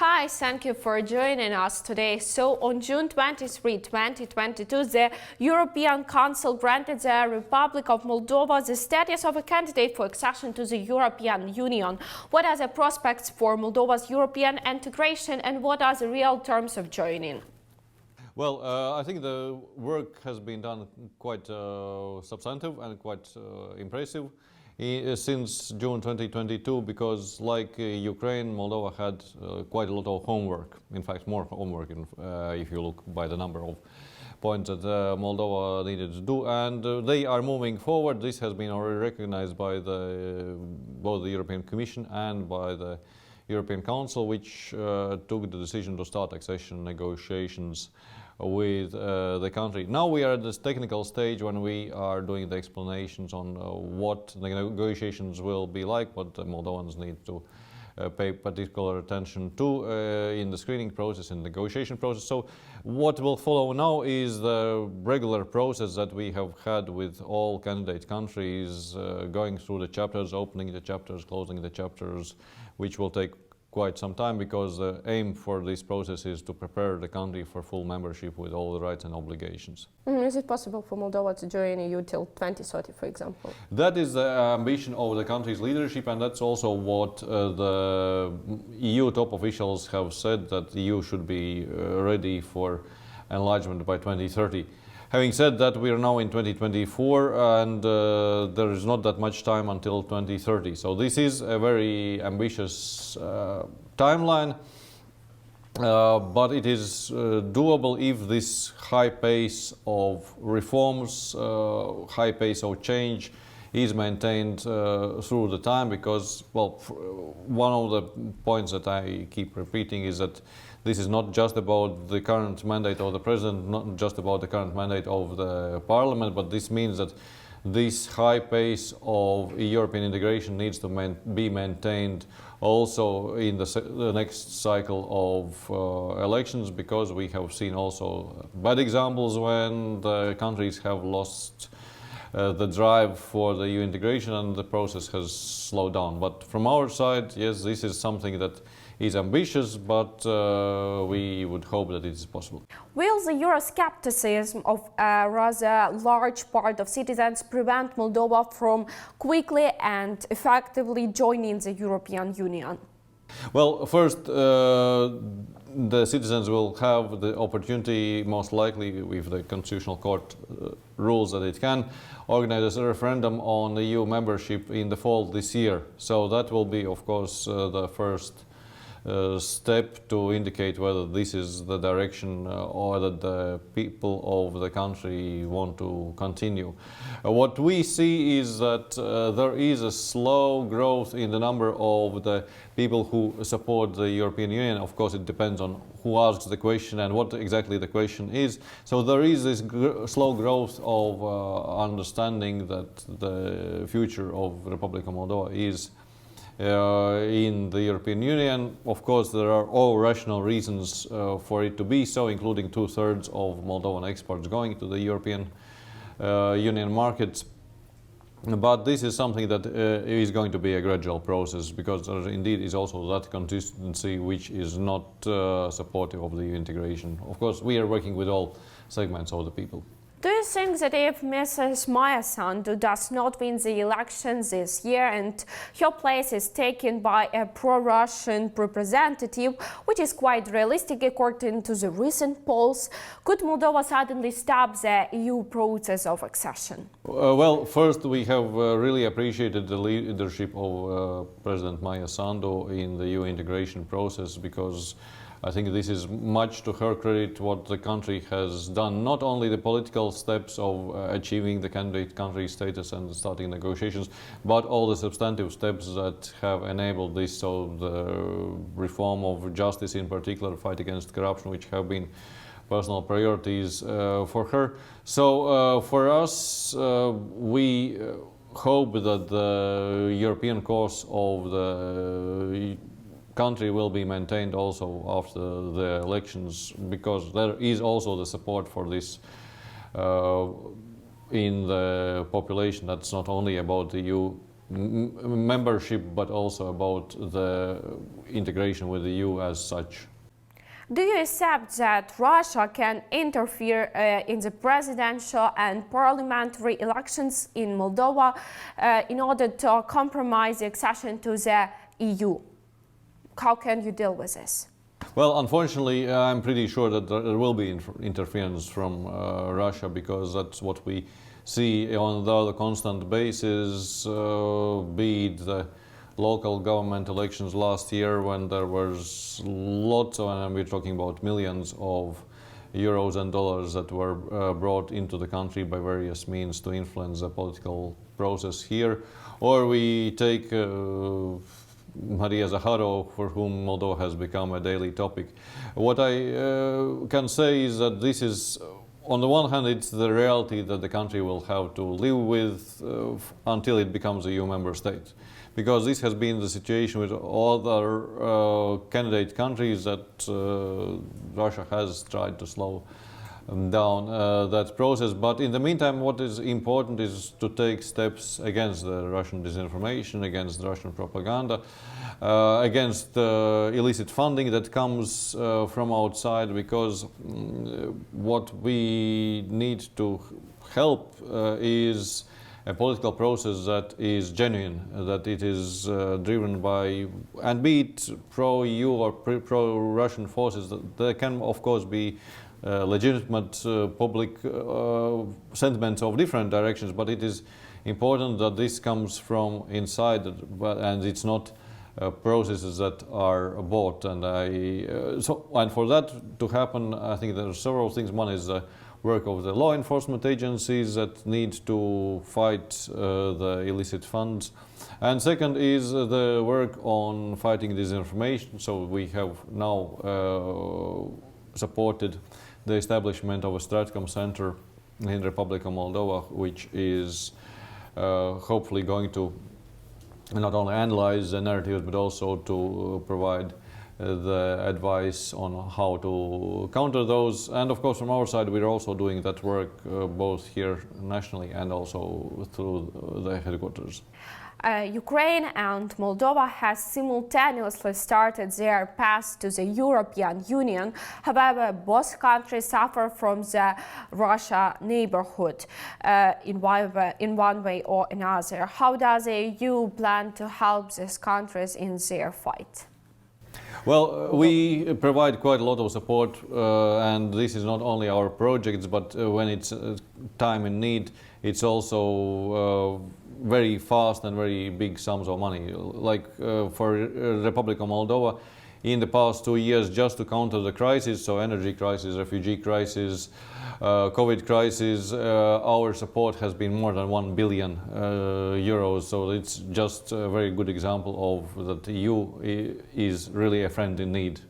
Hi, thank you for joining us today. So on June 23, 2022, the European Council granted the Republic of Moldova the status of a candidate for accession to the European Union. What are the prospects for Moldova's European integration and what are the real terms of joining? Well, I think the work has been done quite substantive and quite impressive since June 2022, because like Ukraine, Moldova had quite a lot of homework. In fact, more homework if you look by the number of points that Moldova needed to do, and they are moving forward. This has been already recognized by both the European Commission and by the European Council, which took the decision to start accession negotiations with the country. Now we are at this technical stage when we are doing the explanations on what the negotiations will be like, what the Moldovans need to pay particular attention to in the screening process and negotiation process. So what will follow now is the regular process that we have had with all candidate countries, going through the chapters, opening the chapters, closing the chapters, which will take quite some time, because the aim for this process is to prepare the country for full membership with all the rights and obligations. Is it possible for Moldova to join EU till 2030, for example? That is the ambition of the country's leadership, and that's also what the EU top officials have said, that the EU should be ready for enlargement by 2030. Having said that, we are now in 2024 and there is not that much time until 2030. So this is a very ambitious timeline, but it is doable if this high pace of reforms, high pace of change is maintained through the time, because, well, one of the points that I keep repeating is that this is not just about the current mandate of the president, not just about the current mandate of the parliament, but this means that this high pace of European integration needs to be maintained also in the next cycle of elections, because we have seen also bad examples when the countries have lost the drive for the EU integration and the process has slowed down. But from our side, yes, this is something that is ambitious, but we would hope that it is possible. Will the Euroscepticism of a rather large part of citizens prevent Moldova from quickly and effectively joining the European Union? Well, first, the citizens will have the opportunity, most likely, if the Constitutional Court rules that it can, organize a referendum on EU membership in the fall this year. So that will be, of course, the first step to indicate whether this is the direction or that the people of the country want to continue. What we see is that there is a slow growth in the number of the people who support the European Union. Of course, it depends on who asks the question and what exactly the question is. So there is this slow growth of understanding that the future of the Republic of Moldova is in the European Union. Of course, there are all rational reasons for it to be so, including 2/3 of Moldovan exports going to the European Union markets. But this is something that is going to be a gradual process, because there indeed is also that consistency which is not supportive of the integration. Of course, we are working with all segments of the people. Do you think that if Mrs. Maia Sandu does not win the elections this year and her place is taken by a pro-Russian representative, which is quite realistic according to the recent polls, could Moldova suddenly stop the EU process of accession? Well, first, we have really appreciated the leadership of President Maia Sandu in the EU integration process, because I think this is much to her credit what the country has done, not only the political steps of achieving the candidate country status and starting negotiations, but all the substantive steps that have enabled this. So the reform of justice, in particular, fight against corruption, which have been personal priorities for her. So for us, we hope that the European course of the country will be maintained also after the elections, because there is also the support for this in the population. That's not only about the EU membership, but also about the integration with the EU as such. Do you accept that Russia can interfere in the presidential and parliamentary elections in Moldova in order to compromise the accession to the EU? How can you deal with this? Well, unfortunately, I'm pretty sure that there will be interference from Russia, because that's what we see on the constant basis, be it the local government elections last year, when there was lots of, and we're talking about millions of euros and dollars that were brought into the country by various means to influence the political process here. Or we take Maria Zakharova, for whom Moldova has become a daily topic. What I can say is that this is, on the one hand, it's the reality that the country will have to live with until it becomes a EU member state. Because this has been the situation with other candidate countries, that Russia has tried to slow down that process. But in the meantime, what is important is to take steps against the Russian disinformation, against the Russian propaganda, against illicit funding that comes from outside, because what we need to help is a political process that is genuine, that it is driven by, and be it pro-EU or pro-Russian forces, there can of course be legitimate public sentiments of different directions, but it is important that this comes from inside, and it's not processes that are bought. And and for that to happen, I think there are several things. One is the work of the law enforcement agencies that need to fight the illicit funds. And second is the work on fighting disinformation. So we have now supported the establishment of a Stratcom Center in the Republic of Moldova, which is hopefully going to not only analyze the narratives, but also to provide the advice on how to counter those. And of course, from our side, we're also doing that work both here nationally and also through the headquarters. Ukraine and Moldova has simultaneously started their path to the European Union. However, both countries suffer from the Russia neighborhood in one way or another. How does the EU plan to help these countries in their fight? Well, we provide quite a lot of support, and this is not only our projects, but when it's time in need, it's also very fast and very big sums of money. Like for Republic of Moldova, in the past 2 years, just to counter the crisis, so energy crisis, refugee crisis, COVID crisis, our support has been more than 1 billion euros. So it's just a very good example of that the EU is really a friend in need.